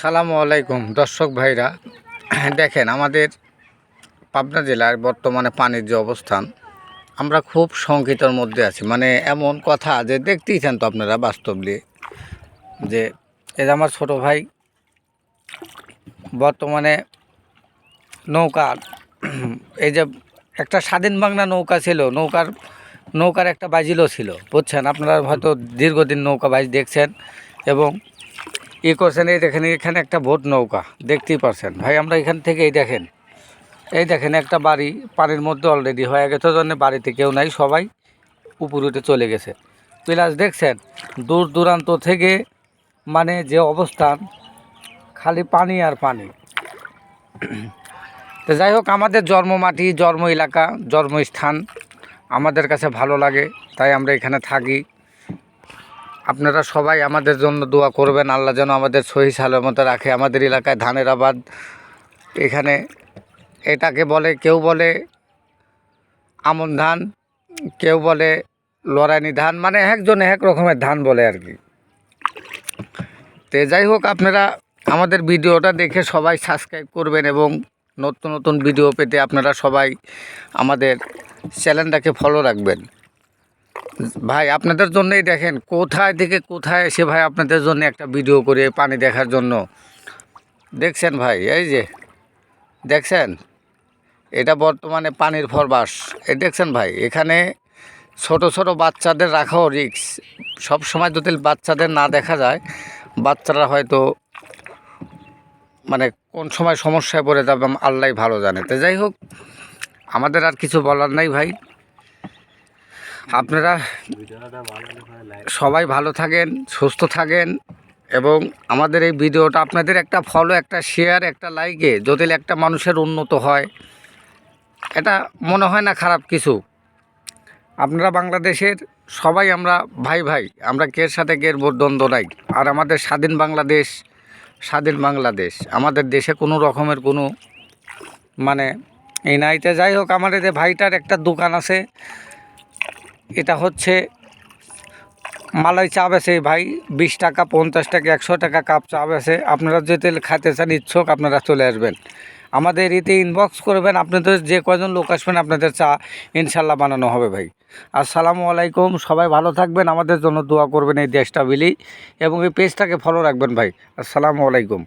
আসসালামু আলাইকুম দর্শক ভাইরা, দেখেন আমাদের পাবনা জেলার বর্তমানে পানির যে অবস্থান, আমরা খুব শঙ্কিতর মধ্যে আছি। মানে এমন কথা যে দেখতেইছেন তো আপনারা বাস্তবলি, যে এই যে আমার ছোট ভাই বর্তমানে নৌকা, এই যে একটা স্বাধীন বাংলা নৌকা ছিল, নৌকার একটা বাজিলও ছিল, বুঝছেন আপনারা হয়তো দীর্ঘদিন নৌকা বাইজ দেখছেন এবং করছেন। এই দেখেন এখানে একটা ভোট নৌকা দেখতেই পারছেন ভাই। আমরা এখান থেকে এই দেখেন একটা বাড়ি পানির মধ্যে অলরেডি হয়ে গেছে, জন্য বাড়িতে কেউ নাই, সবাই উপরে উঠে চলে গেছে। প্লাস দেখছেন দূর দূরান্ত থেকে মানে যে অবস্থান, খালি পানি আর পানি। তো যাই হোক, আমাদের জন্মমাটি, জন্ম এলাকা, জন্মস্থান আমাদের কাছে ভালো লাগে, তাই আমরা এখানে থাকি। আপনারা সবাই আমাদের জন্য দোয়া করবেন, আল্লাহ যেন আমাদের সহি সালামতে রাখে। আমাদের এলাকায় ধানের আবাদ, এখানে এটাকে বলে, কেউ বলে আমন ধান, কেউ বলে লরানি ধান, মানে একজন এক রকমের ধান বলে আর কি। তো যাই হোক, আপনারা আমাদের ভিডিওটা দেখে সবাই সাবস্ক্রাইব করবেন এবং নতুন নতুন ভিডিও পেতে আপনারা সবাই আমাদের চ্যানেলটাকে ফলো রাখবেন। ভাই আপনাদের জন্যই দেখেন কোথায় থেকে কোথায় এসে ভাই আপনাদের জন্য একটা ভিডিও করে পানি দেখার জন্য। দেখছেন ভাই, এই যে দেখছেন এটা বর্তমানে পানির ফরবাস। এই দেখছেন ভাই, এখানে ছোট ছোট বাচ্চাদের রাখাও রিস্ক। সব সময় যদি বাচ্চাদের না দেখা যায়, বাচ্চারা হয়তো মানে কোন সময় সমস্যায় পড়ে যাবে আল্লাহ ভালো জানে। তো যাই হোক, আমাদের আর কিছু বলার নাই ভাই। আপনারা সবাই ভালো থাকেন, সুস্থ থাকেন এবং আমাদের এই ভিডিওটা আপনাদের একটা ফলো, একটা শেয়ার, একটা লাইকে যদি একটা মানুষের উন্নত হয়, এটা মনে হয় না খারাপ কিছু। আপনারা বাংলাদেশের সবাই আমরা ভাই ভাই, আমরা কের সাথে কের দ্বন্দ্ব নাই। আর আমাদের স্বাধীন বাংলাদেশ, আমাদের দেশে কোনো রকমের কোনো মানে এই নাইতে। যাই হোক, আমাদের যে ভাইটার একটা দোকান আছে, এটা হচ্ছে মালাই চা বেছে ভাই, 20 টাকা, 50 টাকা, 100 টাকা কাপ চা বেছে। আপনারা যদি খাইতে চান, ইচ্ছুক, আপনারা চলে আসবেন, আমাদের এতে ইনবক্স করবেন। আপনাদের যে কয়জন লোক আসবেন আপনাদের চা ইনশাল্লাহ বানানো হবে ভাই। আসসালামু আলাইকুম, সবাই ভালো থাকবেন, আমাদের জন্য দোয়া করবেন এই দেশটা বিলি, এবং এই পেজটাকে ফলো রাখবেন ভাই। আসসালামু আলাইকুম।